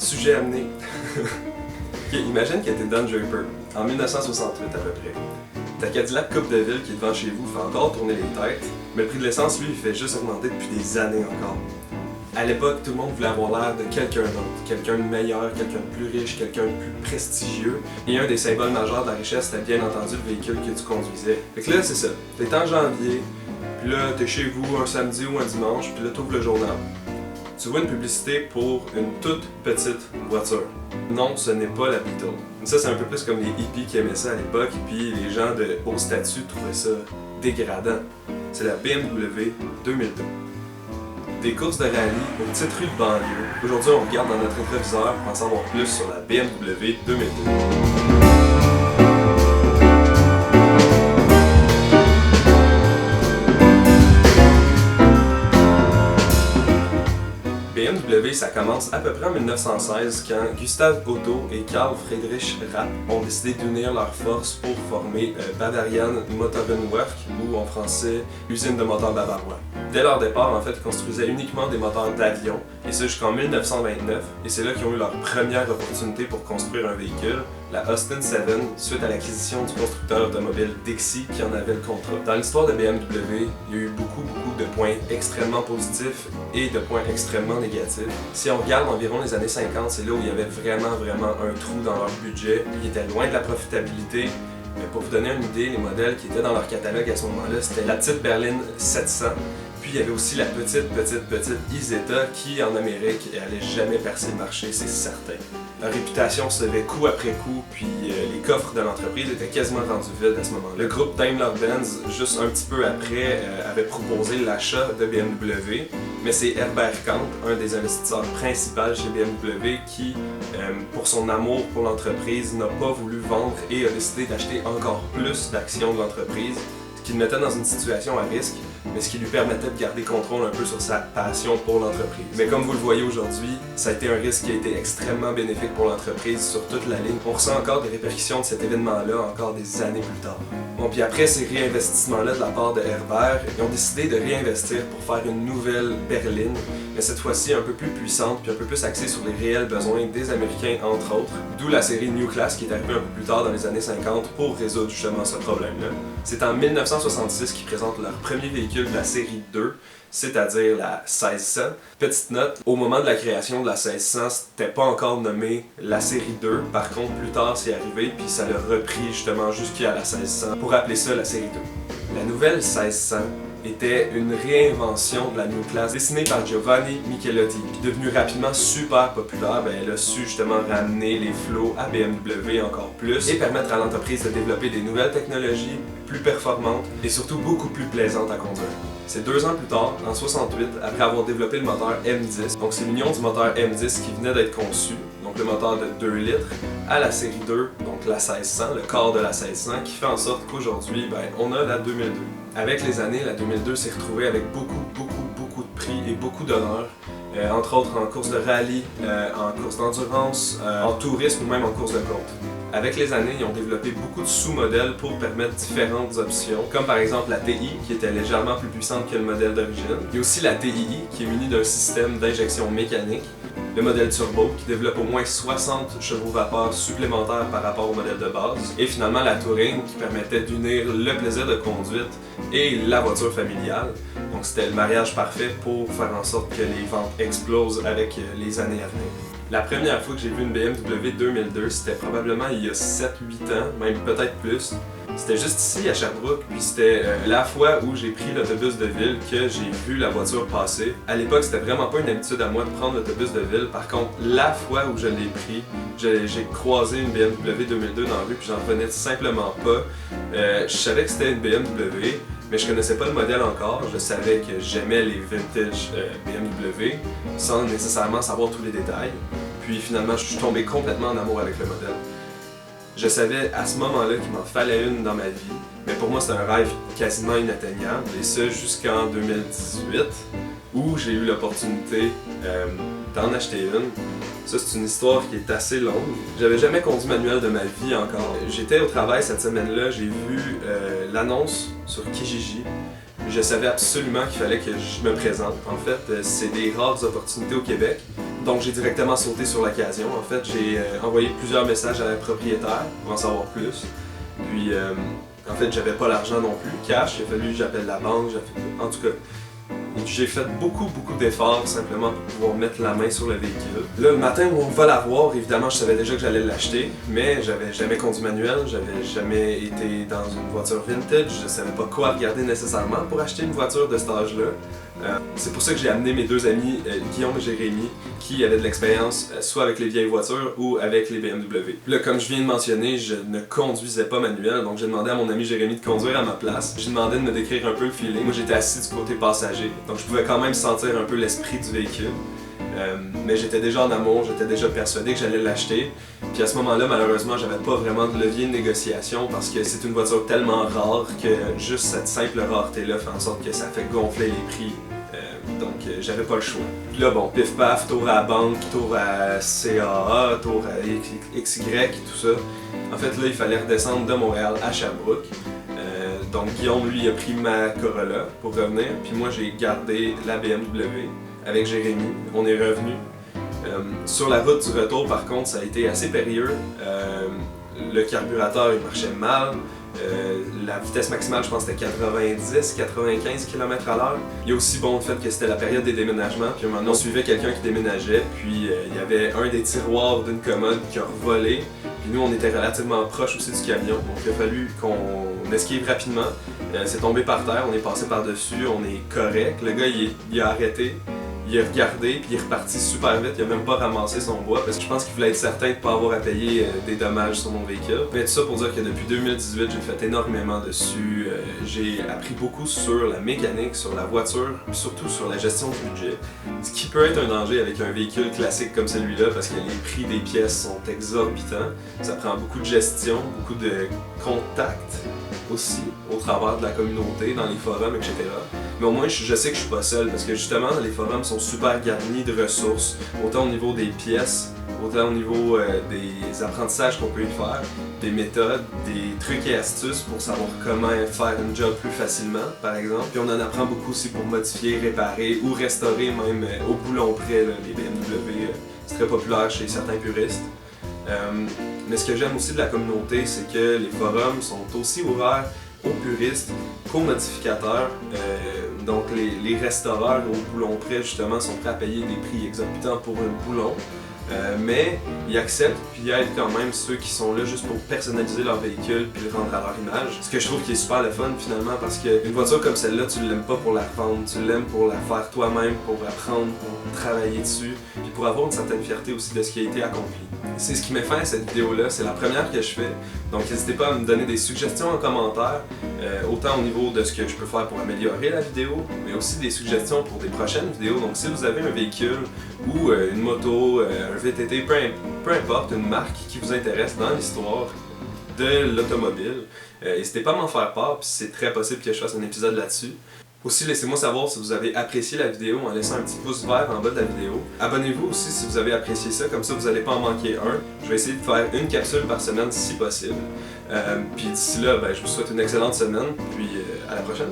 Sujet amené. Okay, imagine que t'es Don Draper, en 1968 à peu près. Ta Cadillac Coupe de Ville qui est devant chez vous fait encore tourner les têtes, mais le prix de l'essence, lui, il fait juste augmenter depuis des années encore. À l'époque, tout le monde voulait avoir l'air de quelqu'un d'autre, quelqu'un de meilleur, quelqu'un de plus riche, quelqu'un de plus prestigieux. Et un des symboles majeurs de la richesse, c'était bien entendu le véhicule que tu conduisais. Fait que là, c'est ça. T'es en janvier, puis là, t'es chez vous un samedi ou un dimanche, puis là, t'ouvres le journal. Tu vois une publicité pour une toute petite voiture. Non, ce n'est pas la Beetle. Ça, c'est un peu plus comme les hippies qui aimaient ça à l'époque, puis les gens de haut statut trouvaient ça dégradant. C'est la BMW 2002. Des courses de rallye aux petites rues de banlieue. Aujourd'hui, on regarde dans notre rétroviseur pour en savoir plus sur la BMW 2002. BMW, ça commence à peu près en 1916 quand Gustav Otto et Carl Friedrich Rapp ont décidé d'unir leurs forces pour former Bavarian Motorenwerk, ou en français, l'usine de moteurs bavarois. Dès leur départ, en fait, ils construisaient uniquement des moteurs d'avion, et ça jusqu'en 1929, et c'est là qu'ils ont eu leur première opportunité pour construire un véhicule, la Austin 7, suite à l'acquisition du constructeur automobile Dixie qui en avait le contrat. Dans l'histoire de BMW, il y a eu beaucoup de points extrêmement positifs et de points extrêmement négatifs. Si on regarde environ les années 50, c'est là où il y avait vraiment un trou dans leur budget. Ils étaient loin de la profitabilité. Mais pour vous donner une idée, les modèles qui étaient dans leur catalogue à ce moment-là, c'était la petite berline 700. Puis il y avait aussi la petite Isetta qui, en Amérique, allait jamais percer le marché, c'est certain. Leur réputation se levait coup après coup, puis les coffres de l'entreprise étaient quasiment rendus vides à ce moment-là. Le groupe Daimler-Benz, juste un petit peu après, avait proposé l'achat de BMW, mais c'est Herbert Kant, un des investisseurs principaux chez BMW, qui, pour son amour pour l'entreprise, n'a pas voulu vendre et a décidé d'acheter encore plus d'actions de l'entreprise, ce qui le mettait dans une situation à risque, mais ce qui lui permettait de garder contrôle un peu sur sa passion pour l'entreprise. Mais comme vous le voyez aujourd'hui, ça a été un risque qui a été extrêmement bénéfique pour l'entreprise sur toute la ligne. On ressent encore des répercussions de cet événement-là encore des années plus tard. Bon, puis après ces réinvestissements-là de la part de Herbert, ils ont décidé de réinvestir pour faire une nouvelle berline, mais cette fois-ci un peu plus puissante puis un peu plus axée sur les réels besoins des Américains entre autres, d'où la série New Class qui est arrivée un peu plus tard dans les années 50 pour résoudre justement ce problème-là. C'est en 1966 qu'ils présentent leur premier véhicule de la série 2, c'est-à-dire la 1600. Petite note, au moment de la création de la 1600, c'était pas encore nommé la série 2, par contre plus tard c'est arrivé puis ça l'a repris justement jusqu'à la 1600 pour appeler ça la série 2. La nouvelle 1600 était une réinvention de la New Class dessinée par Giovanni Michelotti, puis devenue rapidement super populaire. Elle a su justement ramener les flots à BMW encore plus et permettre à l'entreprise de développer des nouvelles technologies plus performantes et surtout beaucoup plus plaisantes à conduire. C'est 2 ans plus tard, en 68, après avoir développé le moteur M10, donc c'est l'union du moteur M10 qui venait d'être conçu, donc le moteur de 2 litres, à la série 2, donc la 1600, le corps de la 1600, qui fait en sorte qu'aujourd'hui, on a la 2002. Avec les années, la 2002 s'est retrouvée avec beaucoup de prix et beaucoup d'honneurs, entre autres en course de rallye, en course d'endurance, en tourisme ou même en course de côte. Avec les années, ils ont développé beaucoup de sous-modèles pour permettre différentes options, comme par exemple la TI, qui était légèrement plus puissante que le modèle d'origine. Il y a aussi la TII, qui est munie d'un système d'injection mécanique. Le modèle Turbo, qui développe au moins 60 chevaux vapeur supplémentaires par rapport au modèle de base. Et finalement la Touring, qui permettait d'unir le plaisir de conduite et la voiture familiale. Donc c'était le mariage parfait pour faire en sorte que les ventes explosent avec les années à venir. La première fois que j'ai vu une BMW 2002, c'était probablement il y a 7-8 ans, même peut-être plus. C'était juste ici à Sherbrooke, puis c'était la fois où j'ai pris l'autobus de ville que j'ai vu la voiture passer. À l'époque, c'était vraiment pas une habitude à moi de prendre l'autobus de ville. Par contre, la fois où je l'ai pris, j'ai croisé une BMW 2002 dans la rue, puis j'en revenais simplement pas. Je savais que c'était une BMW, mais je connaissais pas le modèle encore. Je savais que j'aimais les vintage BMW, sans nécessairement savoir tous les détails. Puis finalement, je suis tombé complètement en amour avec le modèle. Je savais à ce moment-là qu'il m'en fallait une dans ma vie, mais pour moi c'était un rêve quasiment inatteignable, et ça jusqu'en 2018, où j'ai eu l'opportunité d'en acheter une. Ça, c'est une histoire qui est assez longue. J'avais jamais conduit manuel de ma vie encore. J'étais au travail cette semaine-là, j'ai vu l'annonce sur Kijiji. Je savais absolument qu'il fallait que je me présente. En fait, c'est des rares opportunités au Québec Donc j'ai directement sauté sur l'occasion. En fait, j'ai envoyé plusieurs messages à la propriétaire pour en savoir plus. Puis en fait, j'avais pas l'argent non plus, cash, il a fallu que j'appelle la banque, en tout cas. J'ai fait beaucoup d'efforts simplement pour pouvoir mettre la main sur le véhicule. Là, le matin où on va la voir, évidemment, je savais déjà que j'allais l'acheter, mais j'avais jamais conduit manuel, j'avais jamais été dans une voiture vintage, je savais pas quoi regarder nécessairement pour acheter une voiture de cet âge-là. C'est pour ça que j'ai amené mes deux amis, Guillaume et Jérémy, qui avaient de l'expérience soit avec les vieilles voitures ou avec les BMW. Là, comme je viens de mentionner, je ne conduisais pas manuel, donc j'ai demandé à mon ami Jérémy de conduire à ma place. J'ai demandé de me décrire un peu le feeling. Moi, j'étais assis du côté passager, donc je pouvais quand même sentir un peu l'esprit du véhicule. Mais j'étais déjà en amour, j'étais déjà persuadé que j'allais l'acheter. Puis à ce moment-là, malheureusement, j'avais pas vraiment de levier de négociation parce que c'est une voiture tellement rare que juste cette simple rareté-là fait en sorte que ça fait gonfler les prix. Donc j'avais pas le choix. Puis là, bon, pif paf, tour à la banque, tour à CAA, tour à XY, tout ça. En fait, là, il fallait redescendre de Montréal à Sherbrooke. Donc Guillaume, lui, a pris ma Corolla pour revenir, puis moi, j'ai gardé la BMW avec Jérémy. On est revenu. Sur la route du retour, par contre, ça a été assez périlleux. Le carburateur, il marchait mal. La vitesse maximale, je pense, c'était 90-95 km/h. Il y a aussi bon le fait que c'était la période des déménagements, puis maintenant on suivait quelqu'un qui déménageait, puis il y avait un des tiroirs d'une commode qui a volé, puis nous on était relativement proche aussi du camion, donc il a fallu qu'on esquive rapidement. C'est tombé par terre, on est passé par-dessus, on est correct. Le gars il a arrêté. Il a regardé, puis il est reparti super vite, il a même pas ramassé son bois, parce que je pense qu'il voulait être certain de ne pas avoir à payer des dommages sur mon véhicule. Mais tout ça pour dire que depuis 2018, j'ai fait énormément dessus, j'ai appris beaucoup sur la mécanique, sur la voiture, puis surtout sur la gestion du budget. Ce qui peut être un danger avec un véhicule classique comme celui-là, parce que les prix des pièces sont exorbitants, ça prend beaucoup de gestion, beaucoup de contact aussi au travers de la communauté, dans les forums, etc. Mais au moins, je sais que je suis pas seul, parce que justement, les forums sont super garnis de ressources, autant au niveau des pièces, autant au niveau des apprentissages qu'on peut y faire, des méthodes, des trucs et astuces pour savoir comment faire une job plus facilement, par exemple. Puis on en apprend beaucoup aussi pour modifier, réparer ou restaurer même au boulon près, là, les BMW. C'est très populaire chez certains puristes. Mais ce que j'aime aussi de la communauté, c'est que les forums sont aussi ouverts aux puristes qu'aux modificateurs. Donc les restaureurs au boulon près justement sont prêts à payer des prix exorbitants pour un boulon. Mais ils acceptent puis ils aident quand même ceux qui sont là juste pour personnaliser leur véhicule puis le rendre à leur image. Ce que je trouve qui est super le fun finalement, parce qu'une voiture comme celle-là, tu l'aimes pas pour la revendre, tu l'aimes pour la faire toi-même, pour apprendre, pour travailler dessus, puis pour avoir une certaine fierté aussi de ce qui a été accompli. C'est ce qui met fin à cette vidéo-là, c'est la première que je fais, donc n'hésitez pas à me donner des suggestions en commentaire, autant au niveau de ce que je peux faire pour améliorer la vidéo, mais aussi des suggestions pour des prochaines vidéos. Donc si vous avez un véhicule ou une moto, un VTT, peu importe, une marque qui vous intéresse dans l'histoire de l'automobile, n'hésitez pas à m'en faire part, puis c'est très possible que je fasse un épisode là-dessus. Aussi, laissez-moi savoir si vous avez apprécié la vidéo en laissant un petit pouce vert en bas de la vidéo. Abonnez-vous aussi si vous avez apprécié ça, comme ça vous n'allez pas en manquer un. Je vais essayer de faire une capsule par semaine si possible. Puis d'ici là, je vous souhaite une excellente semaine, puis à la prochaine.